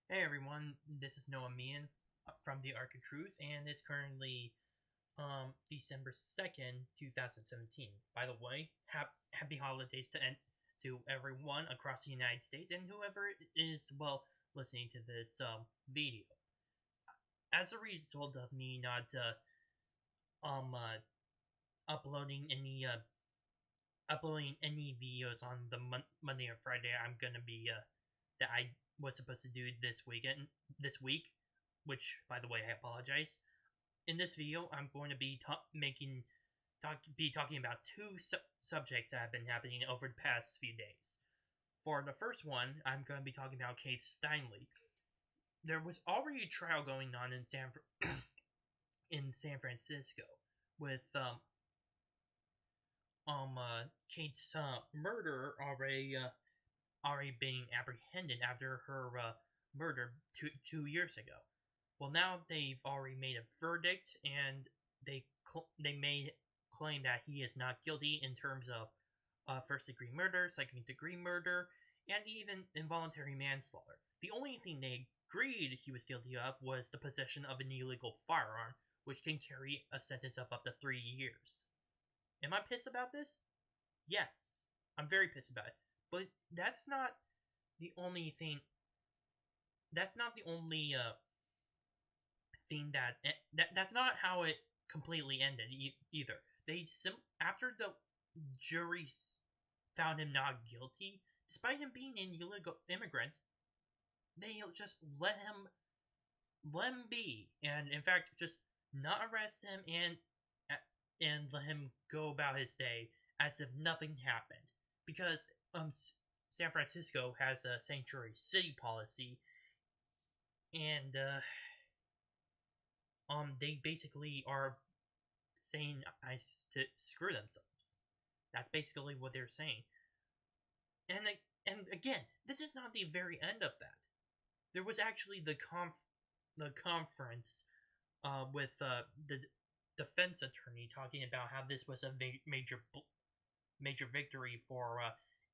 Hey everyone, this is Noah Meehan from the Arc of Truth, and it's currently December 2nd, 2017. By the way, happy holidays to everyone across the United States and whoever is, well, listening to this video. As a result of me not um uh, uploading any videos on the Monday or Friday I'm gonna be that I was supposed to do this week, which by the way I apologize. In this video, I'm going to be talking about two subjects that have been happening over the past few days. For the first one, I'm going to be talking about Kate Steinle. There was already a trial going on in San Francisco with Kate's murder already being apprehended after her murder two years ago. Well, now they've already made a verdict, and they made claim that he is not guilty in terms of first-degree murder, second-degree murder, and even involuntary manslaughter. The only thing they agreed he was guilty of was the possession of an illegal firearm, which can carry a sentence of up to 3 years. Am I pissed about this? Yes, I'm very pissed about it. But that's not the only thing. That's not the only thing that's not how it completely ended either. After the jury found him not guilty, despite him being an illegal immigrant, they just let him be, and in fact just not arrest him and let him go about his day as if nothing happened, because San Francisco has a sanctuary city policy, and they basically are saying to screw themselves. That's basically what they're saying. And again, this is not the very end of that. There was actually the conference with the defense attorney talking about how this was a major victory for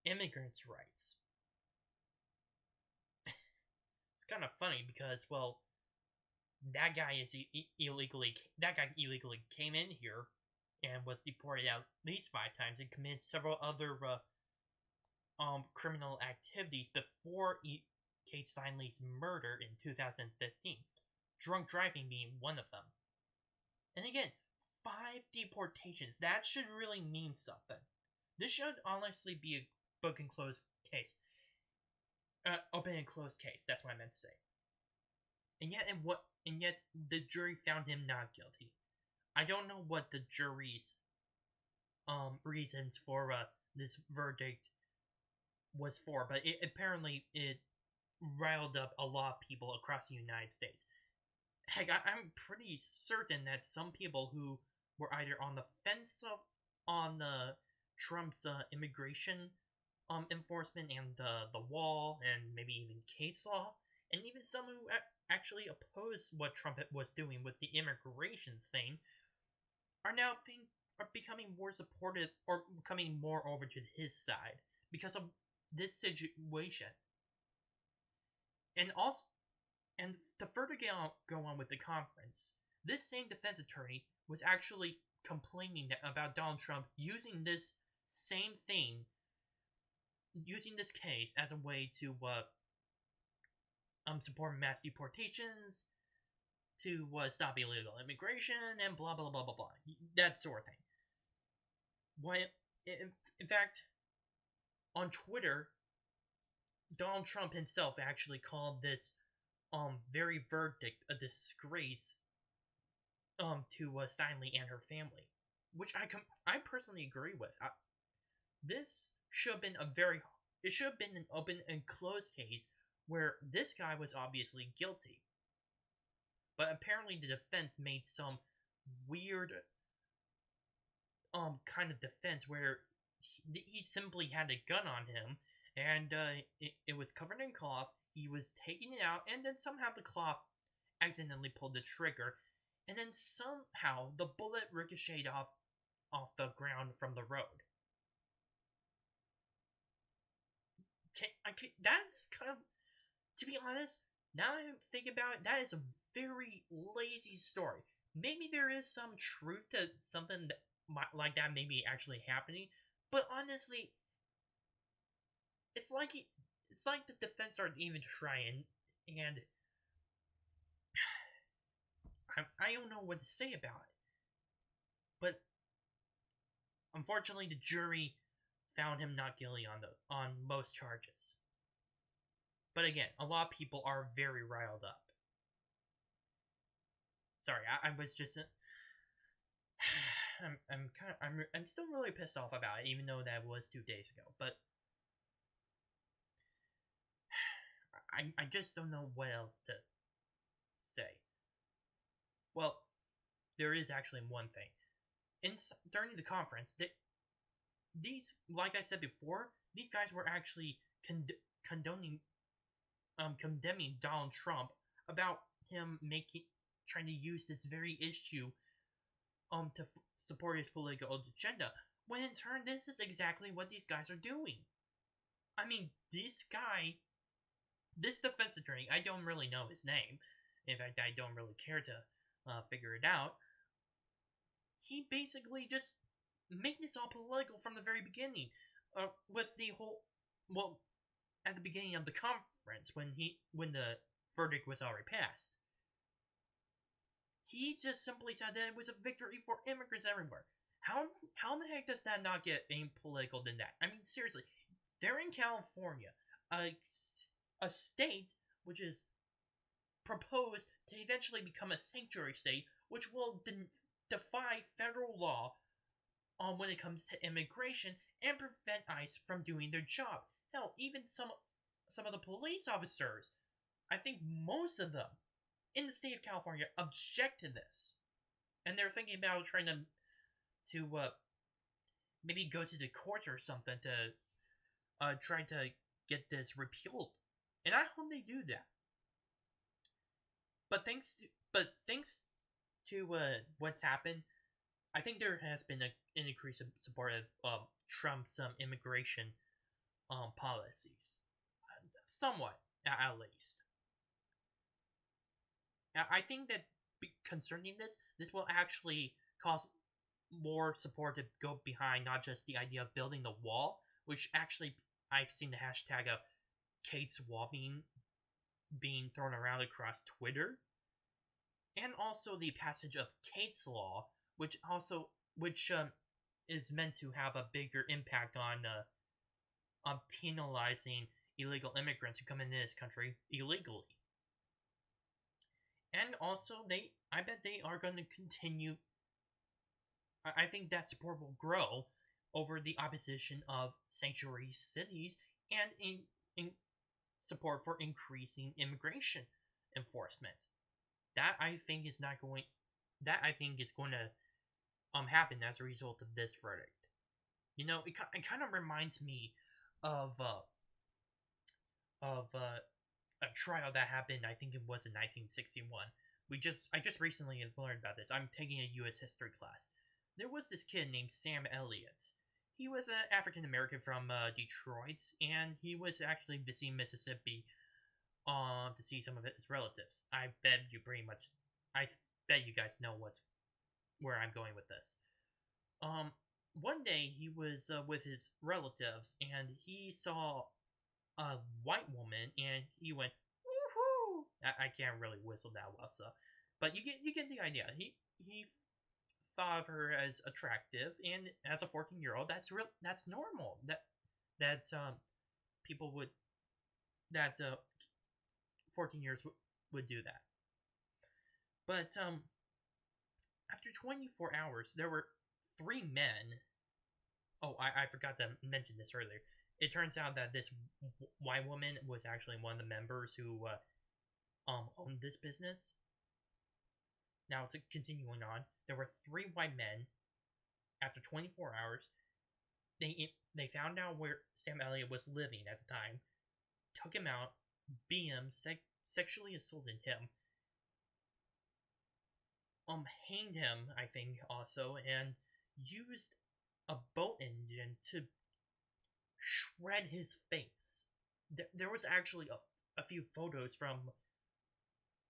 immigrants' rights. It's kind of funny because, well, that guy illegally came in here and was deported at least 5 times and committed several other criminal activities before Kate Steinle's murder in 2015. Drunk driving being one of them. And again, 5 deportations. That should really mean something. This should honestly be a book and closed case. Open and closed case. That's what I meant to say. And yet the jury found him not guilty. I don't know what the jury's reasons for this verdict was for, but apparently it riled up a lot of people across the United States. Heck, I'm pretty certain that some people who were either on the fence on Trump's immigration enforcement and the wall and maybe even case law, and even some who actually oppose what Trump was doing with the immigration thing, are now becoming more supportive or coming more over to his side because of this situation. And to further go on with the conference, this same defense attorney was actually complaining about Donald Trump using this same thing, using this case as a way to support mass deportations, to stop illegal immigration, and blah blah blah blah blah, that sort of thing. In fact, on Twitter, Donald Trump himself actually called this very verdict a disgrace to Steinle and her family, which I personally agree with. This should have been an open and closed case where this guy was obviously guilty, but apparently the defense made some weird kind of defense where he simply had a gun on him, and it was covered in cloth. He was taking it out, and then somehow the cloth accidentally pulled the trigger, and then somehow the bullet ricocheted off the ground from the road. That's kind of, to be honest, Now that I think about it, that is a very lazy story. Maybe there is some truth to something like that maybe actually happening, but honestly, it's like it's like the defense aren't even trying, and I don't know what to say about it. But unfortunately, the jury found him not guilty on most charges. But again, a lot of people are very riled up. Sorry, I was just I'm still really pissed off about it, even though that was 2 days ago. But I just don't know what else to say. Well, there is actually one thing. During the conference, these, like I said before, these guys were actually condemning Donald Trump about him trying to use this very issue to support his political agenda. When in turn, this is exactly what these guys are doing. I mean, this defense attorney, I don't really know his name. In fact, I don't really care to figure it out. He basically just made this all political from the very beginning. With the whole, well, at the beginning of the conference when the verdict was already passed, he just simply said that it was a victory for immigrants everywhere. How the heck does that not get any political than that? I mean, seriously, they're in California, a state which is proposed to eventually become a sanctuary state, which will defy federal law when it comes to immigration and prevent ICE from doing their job. Hell, even some of the police officers, I think most of them in the state of California, object to this, and they're thinking about trying to maybe go to the court or something to try to get this repealed. And I hope they do that. But thanks to what's happened, I think there has been an increase in support of Trump's immigration policies, somewhat at least. I think that concerning this will actually cause more support to go behind not just the idea of building the wall, which actually I've seen the hashtag of Kate's Wall being thrown around across Twitter, and also the passage of Kate's Law, which is meant to have a bigger impact on penalizing illegal immigrants who come into this country illegally. And also, I bet they are going to continue. I think that support will grow over the opposition of sanctuary cities and in support for increasing immigration enforcement. That I think is going to happen as a result of this verdict. You know, it kind of reminds me of a trial that happened. I think it was in 1961. I just recently learned about this. I'm taking a U.S. history class. There was this kid named Sam Elliot. He was an African American from Detroit, and he was actually visiting Mississippi to see some of his relatives. I bet you guys know where I'm going with this. One day he was with his relatives, and he saw a white woman, and he went, woohoo! I can't really whistle that well, so, but you get the idea. He thought of her as attractive, and as a 14-year-old, that's normal. That people would 14-years would do that. But after 24 hours, there were 3 men. Oh, I forgot to mention this earlier. It turns out that this white woman was actually one of the members who owned this business. Now, to continuing on, there were 3 white men. After 24 hours, they found out where Sam Elliot was living at the time, took him out, beat him, sexually assaulted him, hanged him, I think, also, and used a boat engine to shred his face. There was actually a few photos from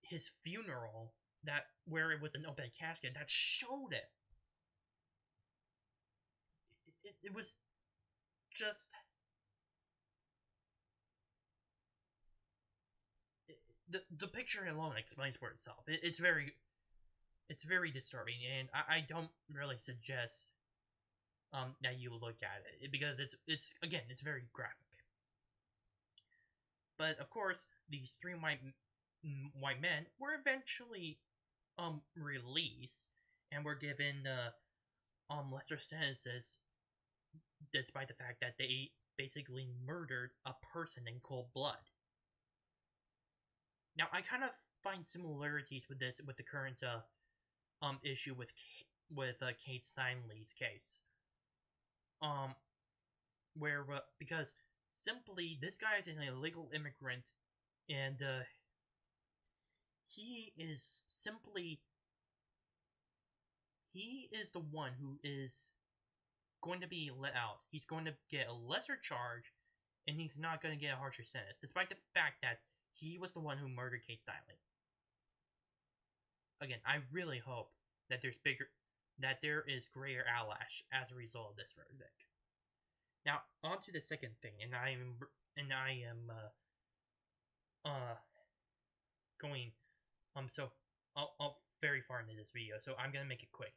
his funeral, that where it was an open casket, that showed it. It was just the picture alone explains for itself. It's very disturbing, and I don't really suggest that you look at it because it's very graphic. But of course, these three white men were eventually released and were given lesser sentences, despite the fact that they basically murdered a person in cold blood. Now, I kind of find similarities with this with the current issue with Kate Steinle's case, where because simply this guy is an illegal immigrant, and he is the one who is going to be let out. He's going to get a lesser charge, and he's not going to get a harsher sentence, despite the fact that he was the one who murdered Kate Steinle. Again, I really hope that there is greater outlash as a result of this verdict. Now, on to the second thing, and I am going so I'll very far into this video, so I'm gonna make it quick.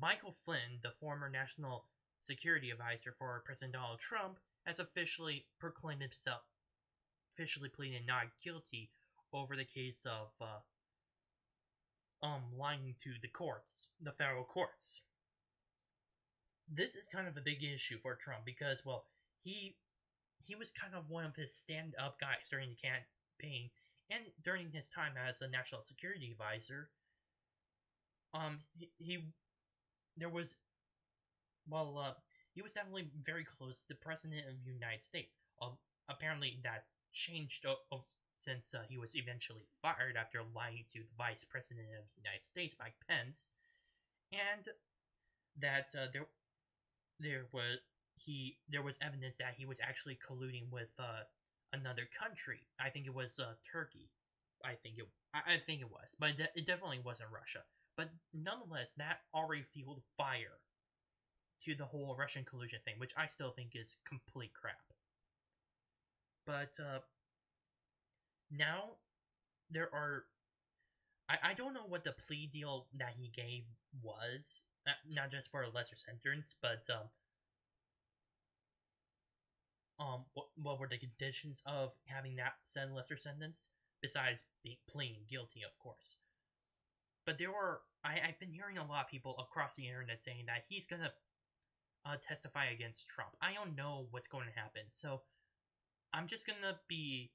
Michael Flynn, the former national security advisor for President Donald Trump, has officially pleaded not guilty over the case of lying to the federal courts. This is kind of a big issue for Trump because, well, he was kind of one of his stand-up guys during the campaign and during his time as a national security advisor. He was definitely very close to the President of the United States. Apparently that changed since he was eventually fired after lying to the Vice President of the United States, Mike Pence, and that there was evidence that he was actually colluding with another country. I think it was Turkey. I think it was, but it definitely wasn't Russia. But nonetheless, that already fueled fire to the whole Russian collusion thing, which I still think is complete crap. But now there are. I don't know what the plea deal that he gave was, not just for a lesser sentence, but what were the conditions of having that said lesser sentence, besides pleading guilty, of course. But I've been hearing a lot of people across the internet saying that he's gonna testify against Trump. I don't know what's going to happen, so I'm just gonna be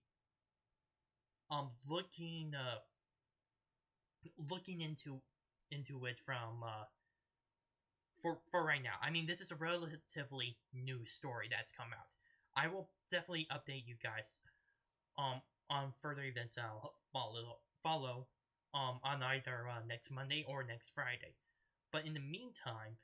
looking into it from for right now. I mean, this is a relatively new story that's come out. I will definitely update you guys on further events I'll follow on either next Monday or next Friday. But in the meantime,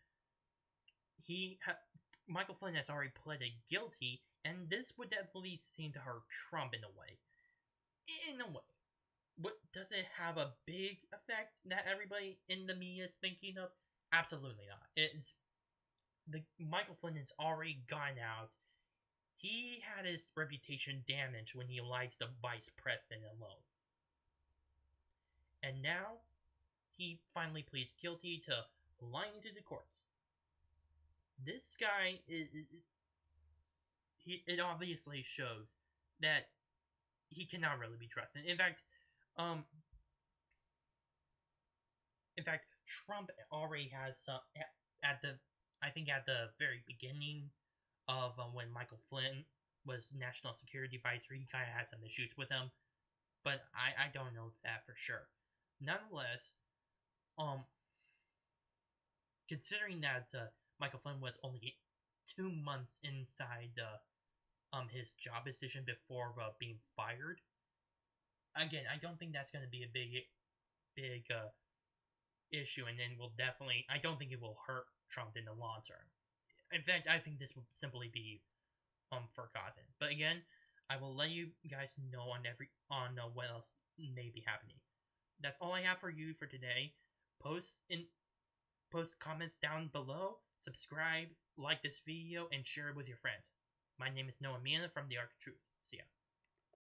Michael Flynn has already pleaded guilty, and this would definitely seem to hurt Trump in a way. Does it have a big effect that everybody in the media is thinking of? Absolutely not. Michael Flynn has already gone out. He had his reputation damaged when he lied to the vice president alone. And now, he finally pleads guilty to lying to the courts. This guy, it obviously shows that he cannot really be trusted. In fact, Trump already has some at the very beginning of when Michael Flynn was national security advisor, he kind of had some issues with him, but I don't know that for sure. Nonetheless, considering that Michael Flynn was only 2 months inside his job position before being fired, again, I don't think that's going to be a big issue, and then I don't think it will hurt Trump in the long term. In fact, I think this will simply be forgotten. But again, I will let you guys know on what else may be happening. That's all I have for you for today. Post comments down below, subscribe, like this video, and share it with your friends. My name is Noah Mina from The Arc of Truth. See ya.